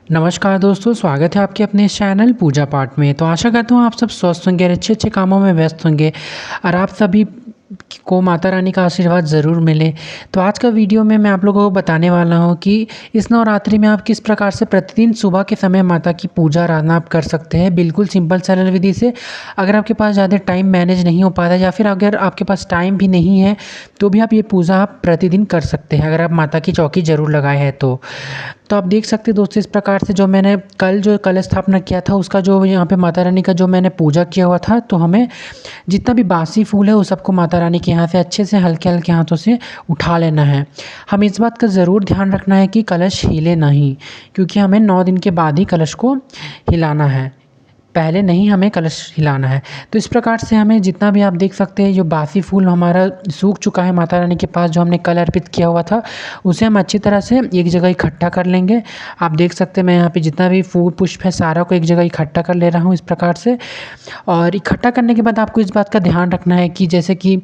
नमस्कार दोस्तों, स्वागत है आपके अपने इस चैनल पूजा पाठ में। तो आशा करता हूँ आप सब स्वस्थ होंगे और अच्छे-अच्छे कामों में व्यस्त होंगे और आप सभी को माता रानी का आशीर्वाद ज़रूर मिले। तो आज का वीडियो में मैं आप लोगों को बताने वाला हूँ कि इस नवरात्रि में आप किस प्रकार से प्रतिदिन सुबह के समय माता की पूजा आराधना आप कर सकते हैं, बिल्कुल सिंपल सरल विधि से। अगर आपके पास ज़्यादा टाइम मैनेज नहीं हो पाता या फिर अगर आपके पास टाइम भी नहीं है, तो भी आप ये पूजा आप प्रतिदिन कर सकते हैं, अगर आप माता की चौकी ज़रूर लगाए हैं तो। तो आप देख सकते हैं दोस्तों, इस प्रकार से जो मैंने कल जो कलश स्थापना किया था उसका जो यहाँ पे माता रानी का जो मैंने पूजा किया हुआ था, तो हमें जितना भी बासी फूल है वो सबको माता रानी के यहाँ से अच्छे से हल्के-हल्के हाथों से उठा लेना है। हमें इस बात का ज़रूर ध्यान रखना है कि कलश हिले नहीं, क्योंकि हमें 9 दिन के बाद ही कलश को हिलाना है, पहले नहीं हमें कलश हिलाना है। तो इस प्रकार से हमें जितना भी आप देख सकते हैं जो बासी फूल हमारा सूख चुका है माता रानी के पास, जो हमने कल अर्पित किया हुआ था, उसे हम अच्छी तरह से एक जगह इकट्ठा कर लेंगे। आप देख सकते हैं मैं यहाँ पे जितना भी फूल पुष्प है सारा को एक जगह इकट्ठा कर ले रहा हूँ इस प्रकार से। और इकट्ठा करने के बाद आपको इस बात का ध्यान रखना है कि जैसे कि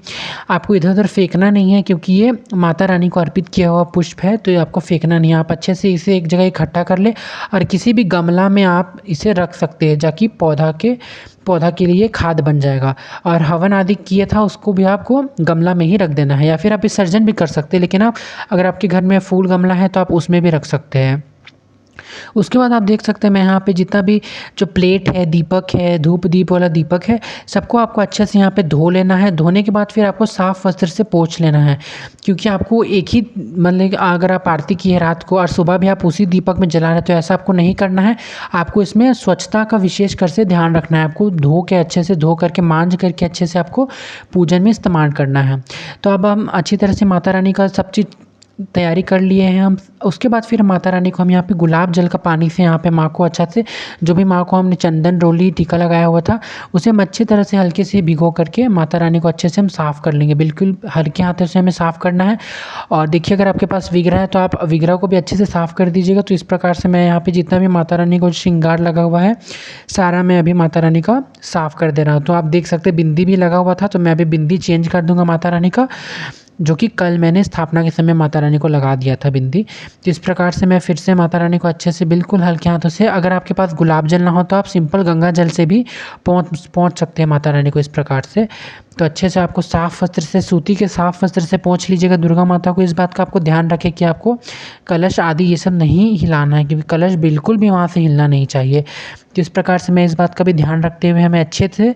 आपको इधर-उधर फेंकना नहीं है, क्योंकि ये माता रानी को अर्पित किया हुआ पुष्प है, तो ये आपको फेंकना नहीं है। आप अच्छे से इसे एक जगह इकट्ठा कर लें और किसी भी गमला में आप इसे रख सकते हैं, ताकि पौधा के लिए खाद बन जाएगा। और हवन आदि किया था उसको भी आपको गमला में ही रख देना है, या फिर आप विसर्जन भी कर सकते हैं, लेकिन आप अगर आपके घर में फूल गमला है तो आप उसमें भी रख सकते हैं। उसके बाद आप देख सकते हैं मैं यहाँ पे जितना भी जो प्लेट है, दीपक है, धूप दीप वाला दीपक है, सबको आपको अच्छे से यहाँ पे धो लेना है। धोने के बाद फिर आपको साफ़ वस्त्र से पोंछ लेना है, क्योंकि आपको एक ही मतलब कि अगर आप आरती की है रात को और सुबह भी आप उसी दीपक में जला रहे हैं, तो ऐसा आपको नहीं करना है। आपको इसमें स्वच्छता का विशेष कर से ध्यान रखना है। आपको धो के अच्छे से धो करके मांज करके अच्छे से आपको पूजन में इस्तेमाल करना है। तो अब हम अच्छी तरह से माता रानी का सब चीज़ तैयारी कर लिए हैं हम। उसके बाद फिर माता रानी को हम यहाँ पे गुलाब जल का पानी से यहाँ पे माँ को अच्छा से, जो भी माँ को हमने चंदन रोली टीका लगाया हुआ था, उसे हम अच्छी तरह से हल्के से भिगो करके माता रानी को अच्छे से हम साफ़ कर लेंगे। बिल्कुल हल्के हाथों से हमें साफ़ करना है। और देखिए, अगर आपके पास विग्रह है तो आप विग्रह को भी अच्छे से साफ़ कर दीजिएगा। तो इस प्रकार से मैं यहाँ पे जितना भी माता रानी को श्रृंगार लगा हुआ है सारा मैं अभी माता रानी का साफ़ कर दे रहा हूँ। तो आप देख सकते हैं बिंदी भी लगा हुआ था, तो मैं अभी बिंदी चेंज कर दूँगा माता रानी का, जो कि कल मैंने स्थापना के समय माता रानी को लगा दिया था बिंदी। तो इस प्रकार से मैं फिर से माता रानी को अच्छे से बिल्कुल हल्के हाथों से, अगर आपके पास गुलाब जल ना हो तो आप सिंपल गंगा जल से भी पोंछ सकते हैं माता रानी को इस प्रकार से। तो अच्छे से आपको साफ़ वस्त्र से, सूती के साफ़ वस्त्र से पोंछ लीजिएगा दुर्गा माता को। इस बात का आपको ध्यान रखें कि आपको कलश आदि ये सब नहीं हिलाना है, क्योंकि कलश बिल्कुल भी वहाँ से हिलना नहीं चाहिए। तो इस प्रकार से मैं इस बात का भी ध्यान रखते हुए हमें अच्छे से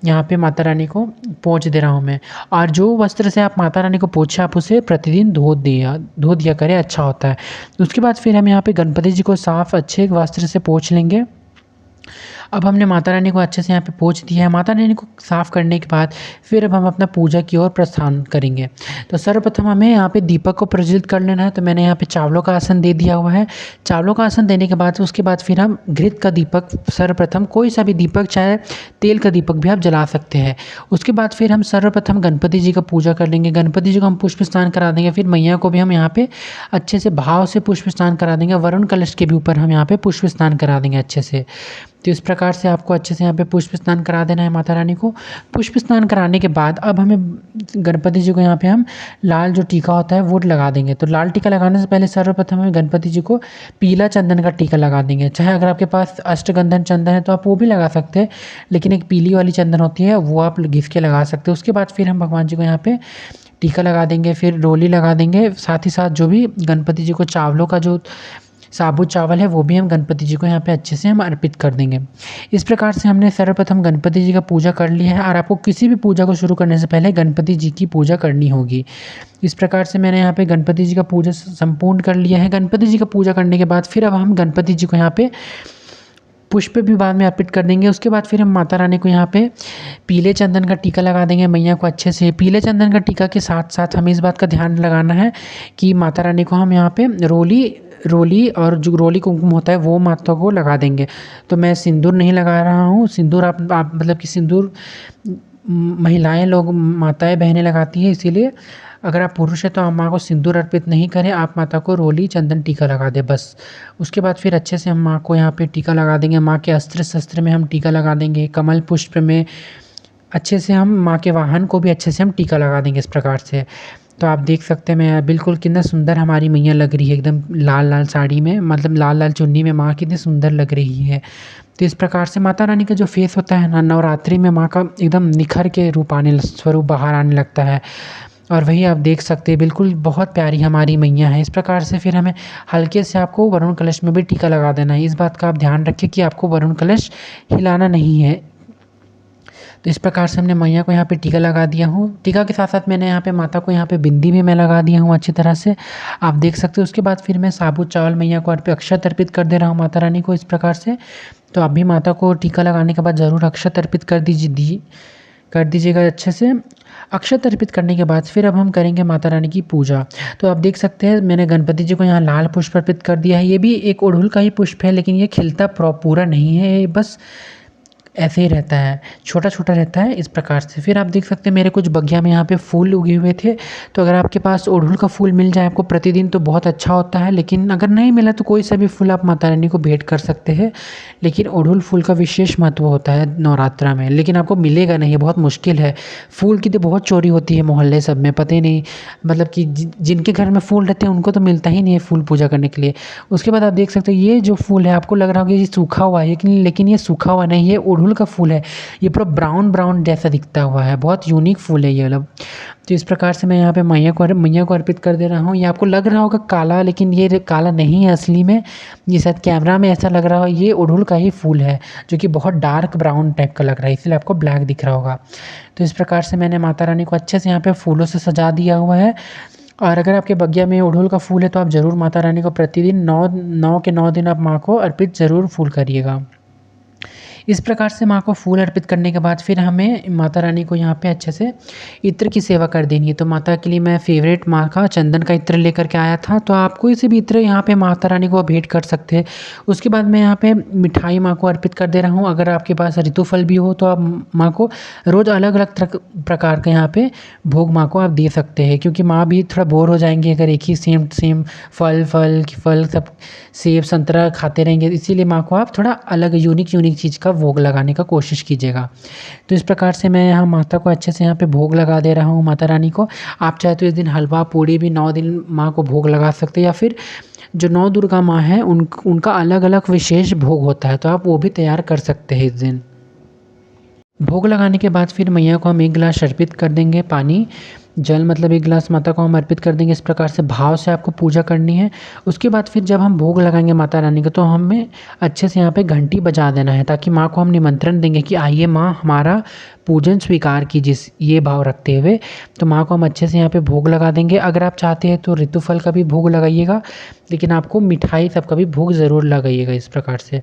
यहाँ पे माता रानी को पोंछ दे रहा हूँ मैं। और जो वस्त्र से आप माता रानी को पोंछे, आप उसे प्रतिदिन धो दिया करें, अच्छा होता है। उसके बाद फिर हम यहाँ पे गणपति जी को साफ़ अच्छे वस्त्र से पोंछ लेंगे। अब हमने माता रानी को अच्छे से यहाँ पे पोंछ दिया है। माता रानी को साफ़ करने के बाद फिर अब हम अपना पूजा की ओर प्रस्थान करेंगे। तो सर्वप्रथम हमें यहाँ पे दीपक को प्रज्वलित कर लेना है। तो मैंने यहाँ पे चावलों का आसन दे दिया हुआ है। चावलों का आसन देने के बाद उसके बाद फिर हम घृत का दीपक, सर्वप्रथम कोई सा भी दीपक, चाहे तेल का दीपक भी आप जला सकते हैं। उसके बाद फिर हम सर्वप्रथम गणपति जी का पूजा कर लेंगे। गणपति जी को हम पुष्प स्नान करा देंगे। फिर मैया को भी हम यहाँ पे अच्छे से भाव से पुष्प स्नान करा देंगे। वरुण कलश के भी ऊपर हम यहाँ पे पुष्प स्नान करा देंगे अच्छे से। तो इस प्रकार से आपको अच्छे से यहाँ पे पुष्प स्नान करा देना है माता रानी को। पुष्प स्नान कराने के बाद अब हमें गणपति जी को यहाँ पे हम लाल जो टीका होता है वो लगा देंगे। तो लाल टीका लगाने से पहले सर्वप्रथम हमें गणपति जी को पीला चंदन का टीका लगा देंगे। चाहे अगर आपके पास अष्टगंधन चंदन है तो आप वो भी लगा सकते हैं, लेकिन एक पीली वाली चंदन होती है वो आप घिस के लगा सकते हैं। उसके बाद फिर हम भगवान जी को यहाँ पे टीका लगा देंगे, फिर रोली लगा देंगे। साथ ही साथ जो भी गणपति जी को चावलों का जो साबुत चावल है वो भी हम गणपति जी को यहाँ पे अच्छे से हम अर्पित कर देंगे। इस प्रकार से हमने सर्वप्रथम गणपति जी का पूजा कर लिया है। और आपको किसी भी पूजा को शुरू करने से पहले गणपति जी की पूजा करनी होगी। इस प्रकार से मैंने यहाँ पे गणपति जी का पूजा संपूर्ण कर लिया है। गणपति जी का पूजा करने के बाद फिर अब हम गणपति जी को यहाँ पे पुष्प भी बाद में अर्पित कर देंगे। उसके बाद फिर हम माता रानी को यहाँ पे पीले चंदन का टीका लगा देंगे मैया को अच्छे से। पीले चंदन का टीका के साथ साथ हमें इस बात का ध्यान लगाना है कि माता रानी को हम यहाँ पे रोली और जो रोली कुमकुम होता है वो माता को लगा देंगे। तो मैं सिंदूर नहीं लगा रहा हूँ। सिंदूर आप मतलब कि सिंदूर महिलाएं लोग, माताएं बहनें लगाती हैं, इसीलिए अगर आप पुरुष हैं तो आप माँ को सिंदूर अर्पित नहीं करें, आप माता को रोली चंदन टीका लगा दें बस। उसके बाद फिर अच्छे से हम माँ को यहाँ पे टीका लगा देंगे। माँ के अस्त्र शस्त्र में हम टीका लगा देंगे। कमल पुष्प में अच्छे से हम माँ के वाहन को भी अच्छे से हम टीका लगा देंगे इस प्रकार से। तो आप देख सकते हैं मैं बिल्कुल कितना सुंदर हमारी मैया लग रही है एकदम लाल लाल साड़ी में, मतलब लाल लाल चुन्नी में माँ कितनी सुंदर लग रही है। तो इस प्रकार से माता रानी का जो फेस होता है ना, नवरात्रि में माँ का एकदम निखर के स्वरूप बाहर आने लगता है। और वही आप देख सकते हैं बिल्कुल बहुत प्यारी हमारी मैया है। इस प्रकार से फिर हमें हल्के से आपको वरुण कलश में भी टीका लगा देना है। इस बात का आप ध्यान रखिए कि आपको वरुण कलश हिलाना नहीं है। तो इस प्रकार से हमने मैया को यहाँ पे टीका लगा दिया हूँ। टीका के साथ साथ मैंने यहाँ पे माता को यहाँ पे बिंदी भी मैं लगा दिया हूँ अच्छी तरह से, आप देख सकते हो। उसके बाद फिर मैं साबुत चावल मैया को अर्पित अक्षत अर्पित कर दे रहा हूँ माता रानी को इस प्रकार से। तो आप भी माता को टीका लगाने के बाद ज़रूर अक्षत अर्पित कर दीजिएगा अच्छे से। अक्षत अर्पित करने के बाद फिर अब हम करेंगे माता रानी की पूजा। तो आप देख सकते हैं मैंने गणपति जी को यहाँ लाल पुष्प अर्पित कर दिया है। ये भी एक अड़हुल का ही पुष्प है, लेकिन ये खिलता पूरा नहीं है, ये बस ऐसे ही रहता है, छोटा-छोटा रहता है इस प्रकार से। फिर आप देख सकते हैं मेरे कुछ बगिया में यहाँ पे फूल उगे हुए थे, तो अगर आपके पास अड़हुल का फूल मिल जाए आपको प्रतिदिन तो बहुत अच्छा होता है, लेकिन अगर नहीं मिला तो कोई सा भी फूल आप माता रानी को भेंट कर सकते हैं। लेकिन अड़हुल फूल का विशेष महत्व होता है नवरात्रा में, लेकिन आपको मिलेगा नहीं, बहुत मुश्किल है। फूल की तो बहुत चोरी होती है मोहल्ले सब में, पता ही नहीं, मतलब कि जिनके घर में फूल रहते हैं उनको तो मिलता ही नहीं है फूल पूजा करने के लिए। उसके बाद आप देख सकते हो ये जो फूल है आपको लग रहा होगा ये सूखा हुआ है, लेकिन ये सूखा हुआ नहीं है, अड़हुल का फूल है। ये पूरा ब्राउन ब्राउन जैसा दिखता हुआ है, बहुत यूनिक फूल है ये वाला। तो इस प्रकार से मैं यहाँ पे मैया को अर्पित कर दे रहा हूँ। ये आपको लग रहा होगा काला, लेकिन ये काला नहीं है असली में, ये शायद कैमरा में ऐसा लग रहा हो, ये अड़हुल का ही फूल है जो कि बहुत डार्क ब्राउन टाइप का लग रहा है, इसलिए आपको ब्लैक दिख रहा होगा। तो इस प्रकार से मैंने माता रानी को अच्छे से यहाँ पे फूलों से सजा दिया हुआ है। और अगर आपके बगिया में अड़हुल का फूल है तो आप ज़रूर माता रानी को प्रतिदिन 9 दिन आप माँ को अर्पित ज़रूर फूल करिएगा। इस प्रकार से माँ को फूल अर्पित करने के बाद फिर हमें माता रानी को यहाँ पे अच्छे से इत्र की सेवा कर देनी है। तो माता के लिए मैं फेवरेट माँ का चंदन का इत्र लेकर के आया था, तो आप कोई से भी इत्र यहाँ पे माता रानी को भेंट कर सकते हैं। उसके बाद मैं यहाँ पे मिठाई माँ को अर्पित कर दे रहा हूँ। अगर आपके पास ऋतुफल भी हो तो आप माँ को रोज़ अलग अलग प्रकार का यहाँ पे भोग माँ को आप दे सकते हैं, क्योंकि माँ भी थोड़ा बोर हो जाएंगी अगर एक ही सेम सेम फल सब सेब संतरा खाते रहेंगे। इसीलिए माँ को आप थोड़ा अलग यूनिक चीज़ का भोग लगाने का कोशिश कीजिएगा। तो इस प्रकार से मैं यहाँ माता को अच्छे से यहाँ पे भोग लगा दे रहा हूँ माता रानी को। आप चाहे तो इस दिन हलवा पूड़ी भी 9 दिन माँ को भोग लगा सकते हैं, या फिर जो 9 दुर्गा माँ हैं उनका अलग अलग विशेष भोग होता है, तो आप वो भी तैयार कर सकते हैं इस दिन। भोग लगाने के बाद फिर मैया को हम 1 गिलास अर्पित कर देंगे पानी, जल मतलब 1 गिलास माता को हम अर्पित कर देंगे। इस प्रकार से भाव से आपको पूजा करनी है। उसके बाद फिर जब हम भोग लगाएंगे माता रानी का तो हमें अच्छे से यहाँ पे घंटी बजा देना है, ताकि माँ को हम निमंत्रण देंगे कि आइए माँ हमारा पूजन स्वीकार कीजिए, ये भाव रखते हुए। तो माँ को हम अच्छे से यहाँ पे भोग लगा देंगे। अगर आप चाहते हैं तो ऋतुफल का भी भोग लगाइएगा, लेकिन आपको मिठाई सबका भी भोग ज़रूर लगाइएगा इस प्रकार से।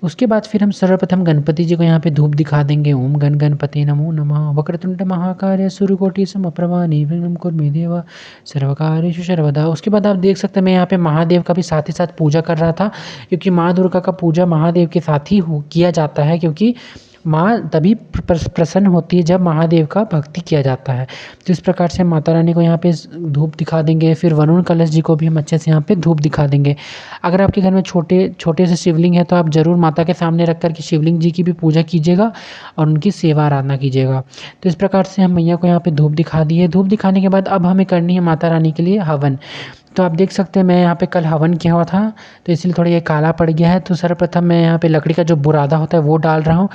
उसके बाद फिर हम सर्वप्रथम गणपति जी को यहाँ पे धूप दिखा देंगे। ओम गण गणपति नमो नमः वक्रतुंड महाकाय सूर्यकोटि समप्रभा निर्विघ्नं कुरु मे देव सर्वकार्येषु सर्वदा। उसके बाद आप देख सकते हैं मैं यहाँ पे महादेव का भी साथ ही साथ पूजा कर रहा था, क्योंकि माँ दुर्गा का पूजा महादेव के साथ ही किया जाता है, क्योंकि माँ तभी प्रसन्न होती है जब महादेव का भक्ति किया जाता है। तो इस प्रकार से माता रानी को यहाँ पे धूप दिखा देंगे। फिर वरुण कलश जी को भी हम अच्छे से यहाँ पे धूप दिखा देंगे। अगर आपके घर में छोटे से शिवलिंग है तो आप ज़रूर माता के सामने रख कर के शिवलिंग जी की भी पूजा कीजिएगा और उनकी सेवा आराधना कीजिएगा। तो इस प्रकार से हम मैया को यहाँ पे धूप दिखा दिए। धूप दिखाने के बाद अब हमें करनी है माता रानी के लिए हवन। तो आप देख सकते हैं मैं यहाँ पे कल हवन किया हुआ था, तो इसलिए थोड़ा ये काला पड़ गया है। तो सर्वप्रथम मैं यहाँ पे लकड़ी का जो बुरादा होता है वो डाल रहा हूँ।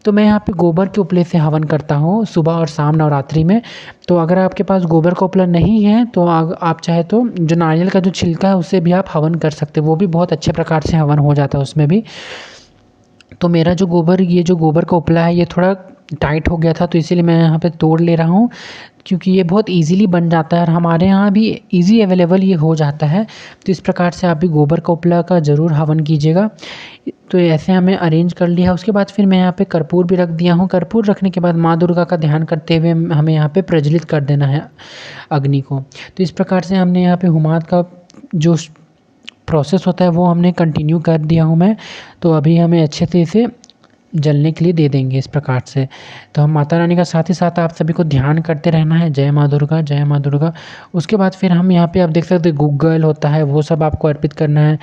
तो मैं यहाँ पे गोबर के उपले से हवन करता हूँ सुबह और शाम नवरात्रि में। तो अगर आपके पास गोबर का उपला नहीं है तो आप चाहे तो जो नारियल का जो छिलका है उससे भी आप हवन कर सकते हैं, वो भी बहुत अच्छे प्रकार से हवन हो जाता है उसमें भी। तो मेरा ये जो गोबर का उपला है ये थोड़ा टाइट हो गया था, तो इसीलिए मैं यहाँ पे तोड़ ले रहा हूँ, क्योंकि ये बहुत इजीली बन जाता है और हमारे यहाँ भी इजी अवेलेबल ये हो जाता है। तो इस प्रकार से आप भी गोबर का उपला का ज़रूर हवन कीजिएगा। तो ऐसे हमें अरेंज कर लिया। उसके बाद फिर मैं यहाँ पे कर्पूर भी रख दिया हूँ। कर्पूर रखने के बाद माँ दुर्गा का ध्यान करते हुए हमें यहाँ पे प्रज्वलित कर देना है अग्नि को। तो इस प्रकार से हमने यहाँ पे हुमाद का जो प्रोसेस होता है वो हमने कंटिन्यू कर दिया हूँ मैं। तो अभी हमें अच्छे से इसे जलने के लिए दे देंगे इस प्रकार से। तो हम माता रानी का साथ ही साथ आप सभी को ध्यान करते रहना है, जय माँ दुर्गा, जय माँ दुर्गा। उसके बाद फिर हम यहाँ पे आप देख सकते हैं गूगल होता है, वो सब आपको अर्पित करना है।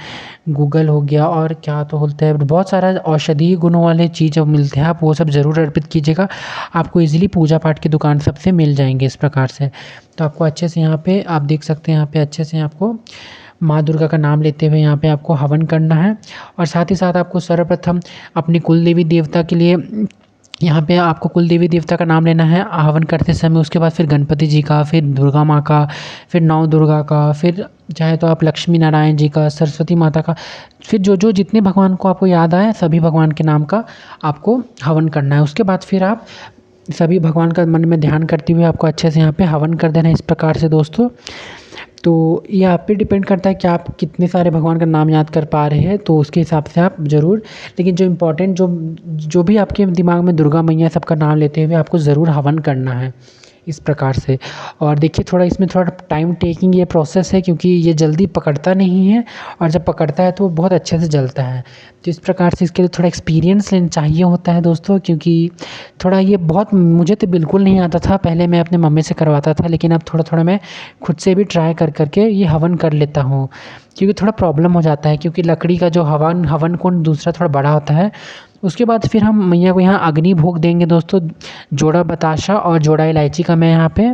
गूगल हो गया और क्या तो बोलते हैं, बहुत सारा औषधीय गुणों वाले चीज़ मिलते हैं, आप वो सब ज़रूर अर्पित कीजिएगा। आपको ईज़िली पूजा पाठ की दुकान सबसे मिल जाएँगे इस प्रकार से। तो आपको अच्छे से यहाँ पे आप देख सकते हैं, यहाँ पे अच्छे से आपको माँ दुर्गा का नाम लेते हुए यहाँ पे आपको हवन करना है। और साथ ही साथ आपको सर्वप्रथम अपनी कुल देवी देवता के लिए यहाँ पे आपको कुल देवी देवता का नाम लेना है हवन करते समय। उसके बाद फिर गणपति जी का, फिर दुर्गा माँ का, फिर नौ दुर्गा का, फिर चाहे तो आप लक्ष्मी नारायण जी का, सरस्वती माता का, फिर जो जितने भगवान को आपको याद आए सभी भगवान के नाम का आपको हवन करना है। उसके बाद फिर आप सभी भगवान का मन में ध्यान करते हुए आपको अच्छे से यहाँ पे हवन कर देना है इस प्रकार से दोस्तों। तो ये आप पे डिपेंड करता है कि आप कितने सारे भगवान का नाम याद कर पा रहे हैं, तो उसके हिसाब से आप ज़रूर, लेकिन जो इम्पोर्टेंट जो भी आपके दिमाग में दुर्गा मैया सबका नाम लेते हुए आपको ज़रूर हवन करना है इस प्रकार से। और देखिए थोड़ा इसमें थोड़ा टाइम टेकिंग ये प्रोसेस है, क्योंकि ये जल्दी पकड़ता नहीं है, और जब पकड़ता है तो वो बहुत अच्छे से जलता है। तो इस प्रकार से इसके लिए थोड़ा एक्सपीरियंस लेना चाहिए होता है दोस्तों, क्योंकि थोड़ा ये बहुत, मुझे तो बिल्कुल नहीं आता था, पहले मैं अपने मम्मी से करवाता था, लेकिन अब थोड़ा थोड़ा मैं खुद से भी ट्राई कर के ये हवन कर लेता हूँ। क्योंकि थोड़ा प्रॉब्लम हो जाता है, क्योंकि लकड़ी का जो हवन कुंड दूसरा थोड़ा बड़ा होता है। उसके बाद फिर हम मैया को यहाँ अग्नि भोग देंगे दोस्तों। जोड़ा बताशा और जोड़ा इलायची का मैं यहाँ पे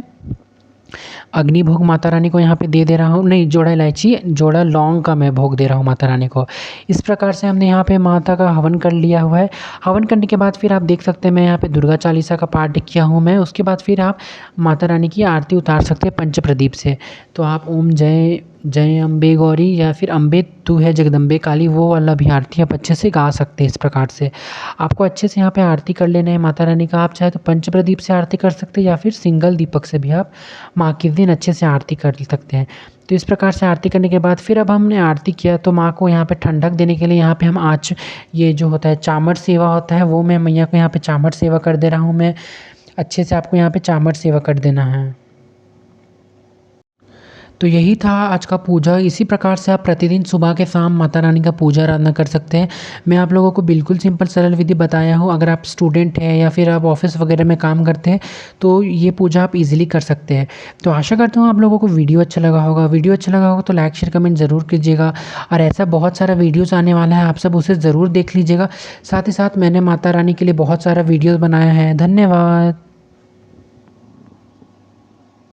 अग्नि भोग माता रानी को यहाँ पे दे रहा हूँ। नहीं, जोड़ा इलायची, जोड़ा लौंग का मैं भोग दे रहा हूँ माता रानी को। इस प्रकार से हमने यहाँ पे माता का हवन कर लिया हुआ है। हवन करने के बाद फिर आप देख सकते हैं मैं यहाँ पे दुर्गा चालीसा का पाठ किया हूँ मैं। उसके बाद फिर आप माता रानी की आरती उतार सकते हैं पंच प्रदीप से। तो आप ओम जय जय अम्बे गौरी, या फिर अम्बे तू है जगदम्बे काली, वो वाला भी आरती आप अच्छे से गा सकते हैं इस प्रकार से। आपको अच्छे से यहाँ पे आरती कर लेना है माता रानी का। आप चाहे तो पंच प्रदीप से आरती कर सकते हैं, या फिर सिंगल दीपक से भी आप माँ के दिन अच्छे से आरती कर सकते हैं। तो इस प्रकार से आरती करने के बाद फिर अब हमने आरती किया, तो माँ को यहाँ पे ठंडक देने के लिए यहाँ पे हम आज ये जो होता है चामर सेवा होता है, वो मैं मैया को यहाँ पे चामर सेवा कर दे रहा हूँ मैं। अच्छे से आपको यहाँ पे चामर सेवा कर देना है। तो यही था आज का पूजा। इसी प्रकार से आप प्रतिदिन सुबह के शाम माता रानी का पूजा आराधना कर सकते हैं। मैं आप लोगों को बिल्कुल सिंपल सरल विधि बताया हूँ। अगर आप स्टूडेंट हैं या फिर आप ऑफिस वगैरह में काम करते हैं, तो ये पूजा आप इजीली कर सकते हैं। तो आशा करता हूँ आप लोगों को वीडियो अच्छा लगा होगा। वीडियो अच्छा लगा होगा तो लाइक शेयर कमेंट ज़रूर कीजिएगा। और ऐसा बहुत सारा वीडियोज़ आने वाला है, आप सब उसे ज़रूर देख लीजिएगा। साथ ही साथ मैंने माता रानी के लिए बहुत सारा वीडियोज़ बनाया है। धन्यवाद।